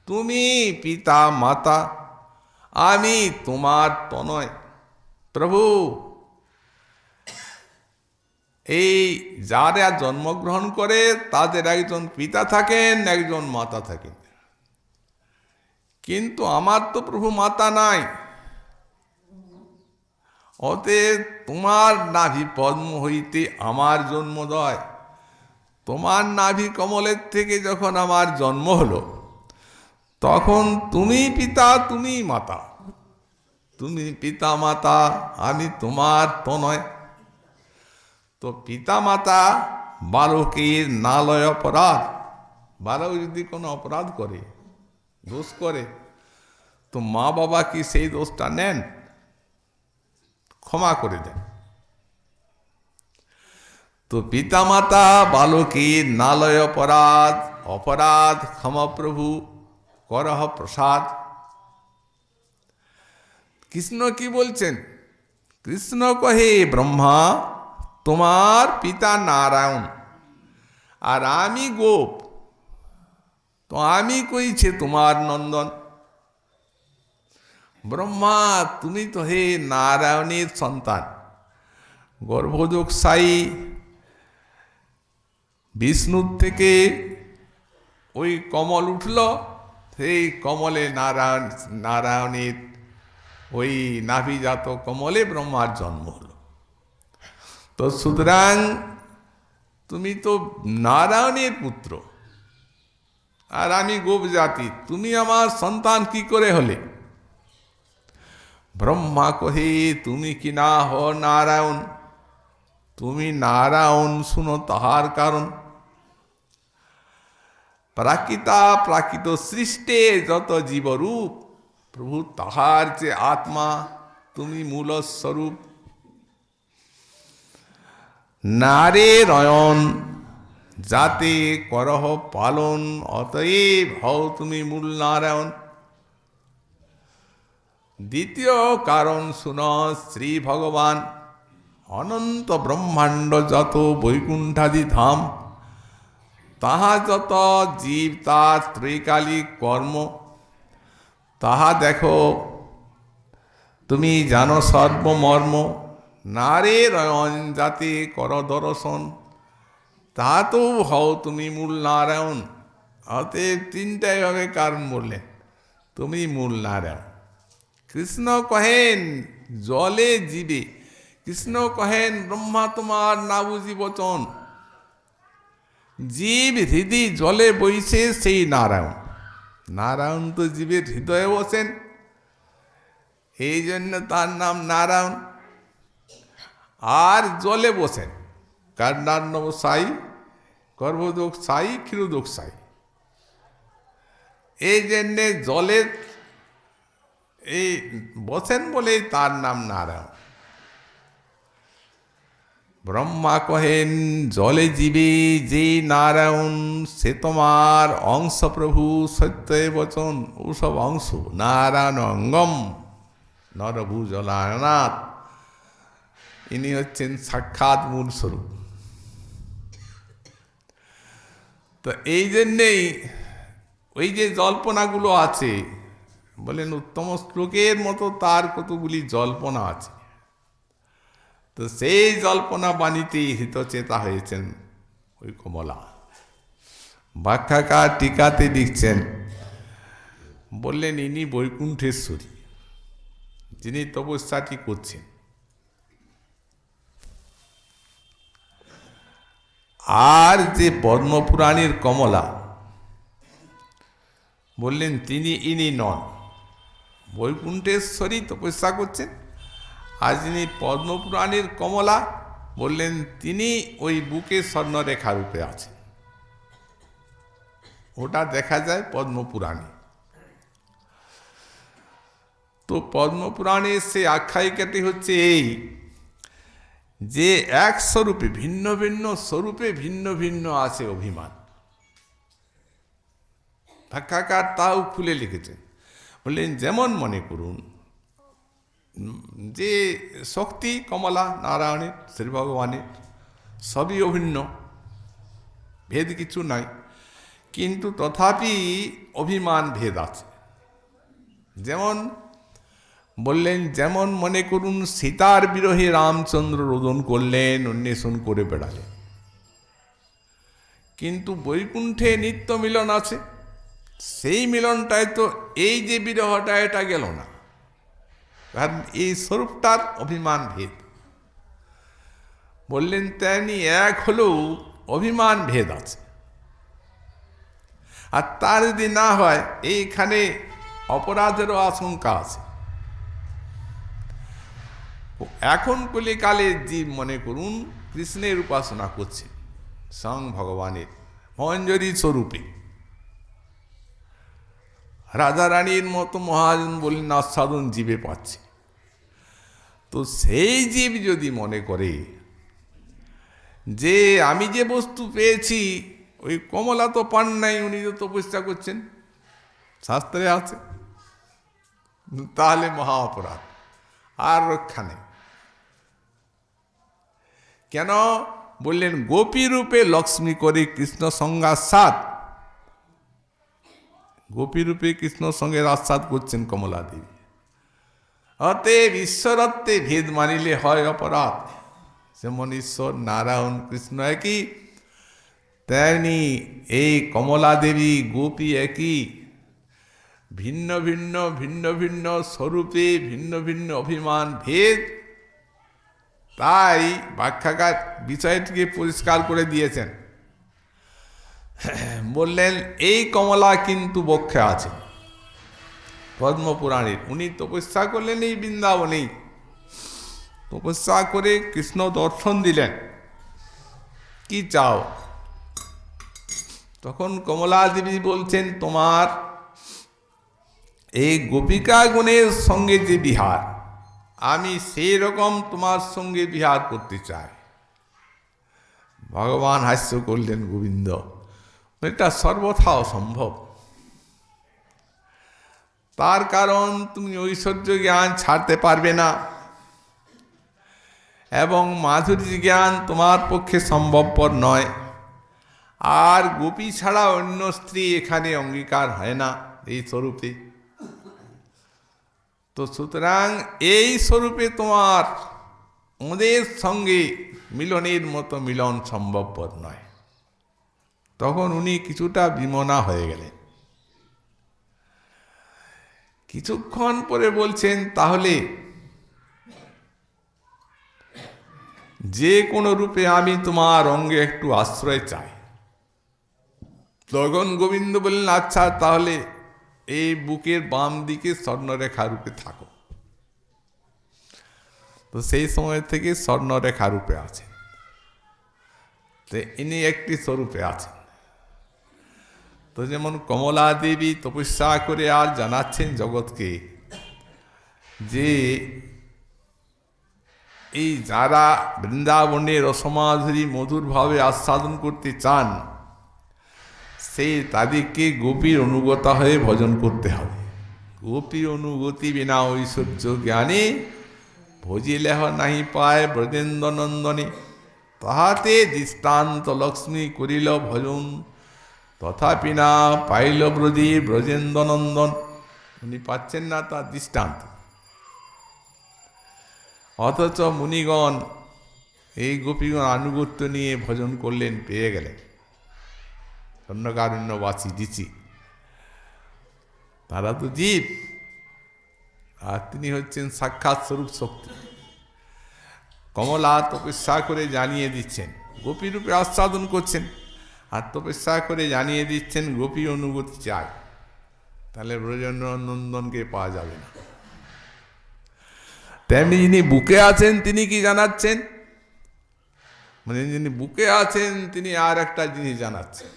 তুমি পিতা মাতা, আমি তোমার তনয়। প্রভু, এই যারা জন্মগ্রহণ করে তাদের একজন পিতা থাকেন, একজন মাতা থাকেন, কিন্তু আমার তো প্রভু মাতা নাই। অতএব তোমার নাভি পদ্ম হইতে আমার জন্মোদয়। তোমার নাভি কমলের থেকে যখন আমার জন্ম হলো, তখন তুমি পিতা, তুমি মাতা। তুমি পিতা মাতা, আমি তোমার তনয়। তো পিতা মাতা বালকের নালয় অপরাধ। বালক যদি কোনো অপরাধ করে, দোষ করে, তো মা বাবা কি সেই দোষটা নেন? ক্ষমা করে দেন। তো পিতা মাতা বালকের নালয় অপরাধ, অপরাধ ক্ষমা প্রভু করহ প্রসাদ। কৃষ্ণ কি বলছেন? কৃষ্ণ কহে ব্রহ্মা তোমার পিতা নারায়ণ, আর আমি গোপ, তো আমি কইছে তোমার নন্দন। ব্রহ্মা তুমি তো হে নারায়ণের সন্তান। গর্ভযোগসায়ী বিষ্ণুর থেকে ওই কমল উঠল, সেই কমলে নারায়ণের ওই নাভিজাত কমলে ব্রহ্মার জন্ম হলো। তো সুতরাং তুমি তো নারায়ণের পুত্র, আর আমি গোপ জাতি, তুমি আমার সন্তান কি করে হলে? ব্রহ্মা কহে তুমি কি না হো নারায়ণ, তুমি নারায়ণ শুনো তাহার কারণ। প্রাকৃতা প্রাকৃত সৃষ্টে যত জীবরূপ, প্রভু তাহার যে আত্মা, তুমি মূল স্বরূপ। নারে রয়ন যাতে করহ পালন, অতএব হও তুমি মূল নারায়ণ। দ্বিতীয় কারণ শুন শ্রী ভগবান, অনন্ত ব্রহ্মাণ্ড যত বৈকুণ্ঠাদি ধাম, তাহা যত জীব তার ত্রৈকালিক কর্ম, তাহা দেখো তুমি জানো সর্বমর্ম। নারে রয়ন যাতে কর দর্শন, তাহা তো হও তুমি মূল নারায়ণ। অতএব তিনটাই ভাবে কারণ বললেন, তুমি মূল নারায়ণ। কৃষ্ণ কহেন জলে জীবে, কৃষ্ণ কহেন ব্রহ্মা তোমার না বুঝি বচন, জীব হৃদি জলে বইছে সেই নারায়ণ। নারায়ণ তো জীবের হৃদয়ে বসেন, এই জন্য তার নাম নারায়ণ। আর জলে বসেন কার্ণার্ণব সাই, গর্ভদোষ সাই, ক্ষীরোদোষ সাই, এই জন্যে জলে এই বসেন বলেই তার নাম নারায়ণ। ব্রহ্মা কহেন জলে জীবে যে নারায়ণ, সে তোমার অংশ প্রভু সত্য বচন। ওসব অংশ নারায়ণ অঙ্গম নরভূজলায়নাথ, ইনি হচ্ছেন সাক্ষাৎ মূল স্বরূপ। তো এই জন্যেই ওই যে জল্পনাগুলো আছে, বলেন উত্তম শ্লোকের মতো তার কতগুলি জল্পনা আছে। তো সেই জল্পনা বাণীতেই হিতচেতা হয়েছেন ওই কমলা। ব্যাখ্যাকার টিকাতে লিখছেন, বললেন ইনি বৈকুণ্ঠেশ্বরী, যিনি তপস্যাটি করছেন। আর যে পদ্মপুরাণের কমলা, বললেন তিনি ইনি নন, বৈকুণ্ঠেশ্বরী তপস্যা করছেন। আর যিনি পদ্মপুরাণের কমলা, বললেন তিনি ওই বুকে স্বর্ণরেখা রূপে আছেন। ওটা দেখা যায় পদ্মপুরাণে। তো পদ্মপুরাণের সে আখ্যায়িকাটি হচ্ছে এই যে এক স্বরূপে ভিন্ন ভিন্ন স্বরূপে ভিন্ন ভিন্ন আছে অভিমান। ব্যাখ্যাকার তাও খুলে লিখেছেন, বললেন যেমন মনে করুন যে শক্তি কমলা নারায়ণের শ্রী ভগবানের সবই অভিন্ন, ভেদ কিছু নাই, কিন্তু তথাপি অভিমান ভেদ আছে। যেমন বললেন, যেমন মনে করুন সীতার বিরহে রামচন্দ্র রোদন করলেন, অন্বেষণ করে বেড়ালেন, কিন্তু বৈকুণ্ঠে নিত্য মিলন আছে, সেই মিলনটায় তো এই যে বিরহটা এটা গেল না, কারণ এই স্বরূপটার অভিমান ভেদ। বললেন তেমনি এক হলেও অভিমান ভেদ আছে। আর তার যদি না হয় এইখানে অপরাধেরও আশঙ্কা আছে। এখন কলিকালে জীব মনে করুন কৃষ্ণের উপাসনা করছে স্বয়ং ভগবানের মঞ্জরি স্বরূপে, রাজা রানীর মতো মহাজন বললেন আস্বাদন জীবে পাচ্ছে। তো সেই জীব যদি মনে করে যে আমি যে বস্তু পেয়েছি ওই কমলা তো পান নাই, উনি তো তপস্যা করছেন, শাস্ত্রে আছে, তাহলে মহা অপরাধ, আর রক্ষা নেই। কেন? বললেন গোপী রূপে লক্ষ্মী করে কৃষ্ণ সঙ্গাসাদ, গোপী রূপে কৃষ্ণ সঙ্গে আস্বাদ করছেন কমলা দেবী। অতএব ঈশ্বরত্বে ভেদ মানিলে হয় অপরাধ। যেমন ঈশ্বর নারায়ণ কৃষ্ণ একই, তেমনি এই কমলা দেবী গোপী একই, ভিন্ন ভিন্ন ভিন্ন ভিন্ন স্বরূপে ভিন্ন ভিন্ন অভিমান ভেদ। তাই ব্যাখ্যাকার বিষয়টিকে পরিষ্কার করে দিয়েছেন। বললেন এই কমলা কিন্তু বক্ষে আছে পদ্মপুরাণের, উনি তপস্যা করলেন এই বৃন্দাবনেই, তপস্যা করে কৃষ্ণ দর্শন দিলেন, কি চাও? তখন কমলা দেবী বলছেন তোমার এই গোপিকা গণের সঙ্গে যে বিহার, আমি সেই রকম তোমার সঙ্গে বিহার করতে চাই। ভগবান হাস্য করলেন, গোবিন্দ এটা সর্বথা অসম্ভব। তার কারণ তুমি ঐশ্বর্য জ্ঞান ছাড়তে পারবে না, এবং মাধুরী জ্ঞান তোমার পক্ষে সম্ভবপর নয়। আর গোপী ছাড়া অন্য স্ত্রী এখানে অঙ্গীকার হয় না এই স্বরূপে। তো সুতরাং এই স্বরূপে তোমার ওদের সঙ্গে মিলনের মতো মিলন সম্ভবপর নয়। তখন উনি কিছুটা বিমনা হয়ে গেলেন। কিছুক্ষণ পরে বলছেন, তাহলে যে কোনো রূপে আমি তোমার অঙ্গে একটু আশ্রয় চাই। তখন গোবিন্দ বললেন, আচ্ছা তাহলে এই বুকের বাম দিকে স্বর্ণরেখা রূপে থাকো। তো সেই সময় থেকে স্বর্ণরেখা রূপে আছেন। তো ইনি একটি স্বরূপে আছেন। তো যেমন কমলা দেবী তপস্যা করে আর জানাচ্ছেন জগৎকে যে এই যারা বৃন্দাবনের রসমাধুরী মধুরভাবে আস্বাদন করতে চান, সেই তাদেরকে গোপীর অনুগতা হয়ে ভজন করতে হবে। গোপীর অনুগতি বিনা ঐশ্বর্য জ্ঞানে ভজিলেহ নাহি পায় ব্রজেন্দ্র নন্দনে, তাহাতে দৃষ্টান্ত লক্ষ্মী করিল ভজন, তথাপি না পাইল ব্রজে ব্রজেন্দ্র নন্দন। উনি পাচ্ছেন না তার দৃষ্টান্ত, অথচ মুনিগণ এই গোপীগণ আনুগত্য নিয়ে ভজন করলেন, পেয়ে গেলেন। স্বর্ণকারণ্যবাসী দিচি, তারা তো জীব, আর তিনি হচ্ছেন সাক্ষাৎ স্বরূপ শক্তি। কমলা তপস্যা করে জানিয়ে দিচ্ছেন, গোপী রূপে আস্বাদন করছেন, আর তপস্যা করে জানিয়ে দিচ্ছেন গোপী অনুগতি চাই, তাহলে ব্রজেন্দ্র নন্দনকে পাওয়া যাবে না। তেমনি যিনি বুকে আছেন তিনি কি জানাচ্ছেন, মানে যিনি বুকে আছেন তিনি আর একটা জিনিস জানাচ্ছেন।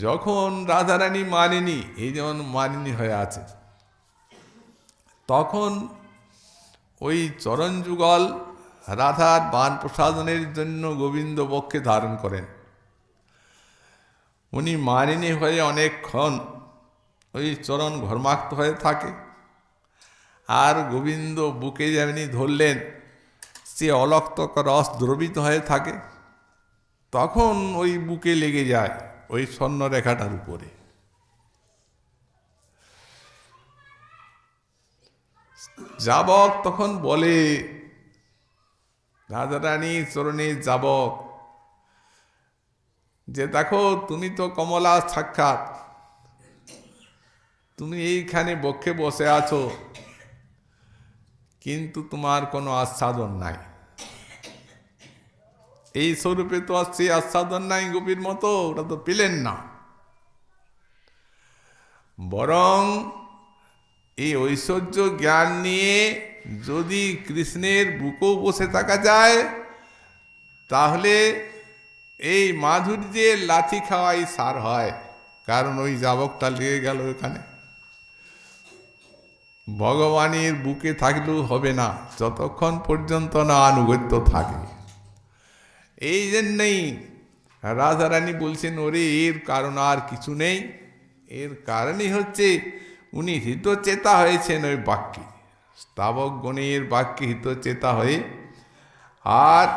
যখন রাধারানী মানিনী, এই যেমন মানিনী হয়ে আছে, তখন ওই চরণ যুগল রাধার বান প্রসাদনের জন্য গোবিন্দ বক্ষে ধারণ করেন। উনি মানিনী হয়ে অনেকক্ষণ ওই চরণ ঘর্মাক্ত হয়ে থাকে, আর গোবিন্দ বুকে যেমনি ধরলেন সে অলক্তক রস দ্রবিত হয়ে থাকে, তখন ওই বুকে লেগে যায় ওই স্বর্ণরেখাটার উপরে। যাবক তখন বলে, রাধারানী চরণে যাবক, যে দেখো তুমি তো কমলা সাক্ষাৎ, তুমি এইখানে বক্ষে বসে আছো, কিন্তু তোমার কোনো আস্বাদন নাই। এই স্বরূপে তো আর সেই আস্বাদন নাই গোপীর মতো, ওটা তো পেলেন না। বরং এই ঐশ্বর্য জ্ঞান নিয়ে যদি কৃষ্ণের বুকেও বসে থাকা যায়, তাহলে এই মাধুর্যের লাথি খাওয়াই সার হয়। কারণ ওই যাবকটা লেগে গেল এখানে। ভগবানের বুকে থাকলেও হবে না যতক্ষণ পর্যন্ত না আনুগত্য থাকে। এই জন্যই রাধারানী বলছেন, ওরে এর কারণ আর কিছু নেই, এর কারণই হচ্ছে উনি হিতচেতা হয়েছেন ওই বাক্যে, স্তাবক গণের বাক্যে হিতচেতা হয়ে, আর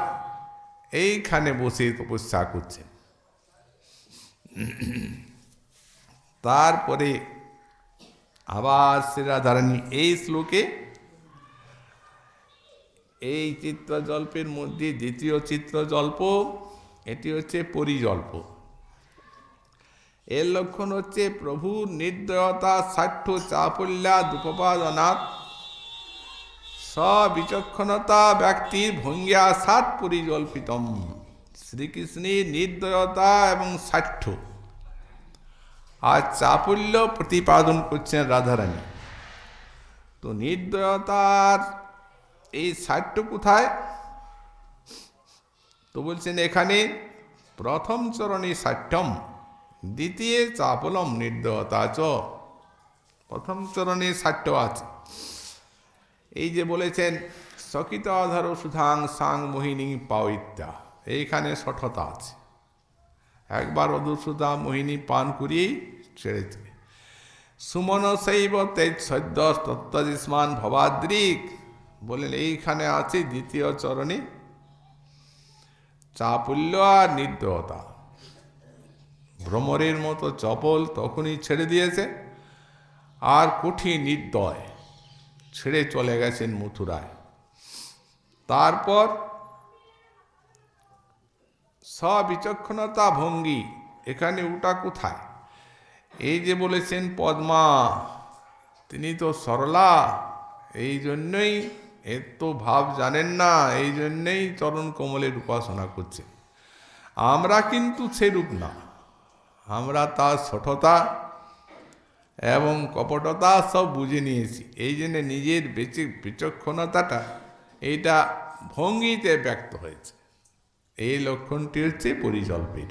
এইখানে বসে তপস্যা করছেন। তারপরে আবার শ্রী রাধারানী এই শ্লোকে, এই চিত্রজল্পের মধ্যে দ্বিতীয় চিত্রজল্প, এটি হচ্ছে পরিজল্প। এর লক্ষণ হচ্ছে প্রভুর নির্দয়তা, সাঠ্য চাপল্যা দুপপাদনাথ, সবিচক্ষণতা ব্যক্তির ভঙ্গিয়া সাত পরিজল্পিতম। শ্রীকৃষ্ণের নির্দয়তা এবং সাঠ্য আর চাপল্য প্রতিপাদন করছেন রাধারানী। তো নির্দয়তার এই সাঠ্য কোথায়? তো বলছেন এখানে প্রথম চরণে সাঠ্যম, দ্বিতীয় চাপলম নির্দয়তা চ। প্রথম চরণে সাঠ্য আছে। এই যে বলেছেন সকিতাধর সুধাং সাং মোহিনী পাওইত্যা, এইখানে সঠতা আছে। একবার অধুসুধা মোহিনী পান করিয়েই ছেড়ে দিলে। সুমন শৈব তেজ সদ্য তত্ত্বজিস্মান ভবাদ্রিক, বলেন এইখানে আছে দ্বিতীয় চরণে চাপুল্য আর নির্দয়তা। ভ্রমরের মতো চপল তখনই ছেড়ে দিয়েছে, আর কঠিন নির্দয় ছেড়ে চলে গেছেন মথুরায়। তারপর সবিচক্ষণতা ভঙ্গি, এখানে ওটা কোথায়? এই যে বলেছেন পদ্মা, তিনি তো সরলা, এই জন্যই এত ভাব জানেন না, এই জন্যই চরণ কমলের উপাসনা করছে। আমরা কিন্তু সেরূপ না, আমরা তার সঠতা এবং কপটতা সব বুঝে নিয়েছি। এই জন্য নিজের বিচক্ষণতাটা এইটা ভঙ্গিতে ব্যক্ত হয়েছে। এই লক্ষণটি হচ্ছে পরিজল্পের।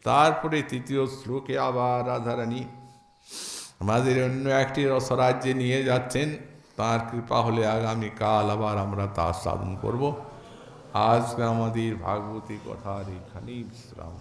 তারপরে তৃতীয় শ্লোকে আবার রাধারানী আমাদের অন্য একটি রসরাজ্যে নিয়ে যাচ্ছেন। তার কৃপা হলে আগামীকাল আবার আমরা তা সাধন করব। আজকে আমাদের ভাগবতী কথার এখানেই বিশ্রাম।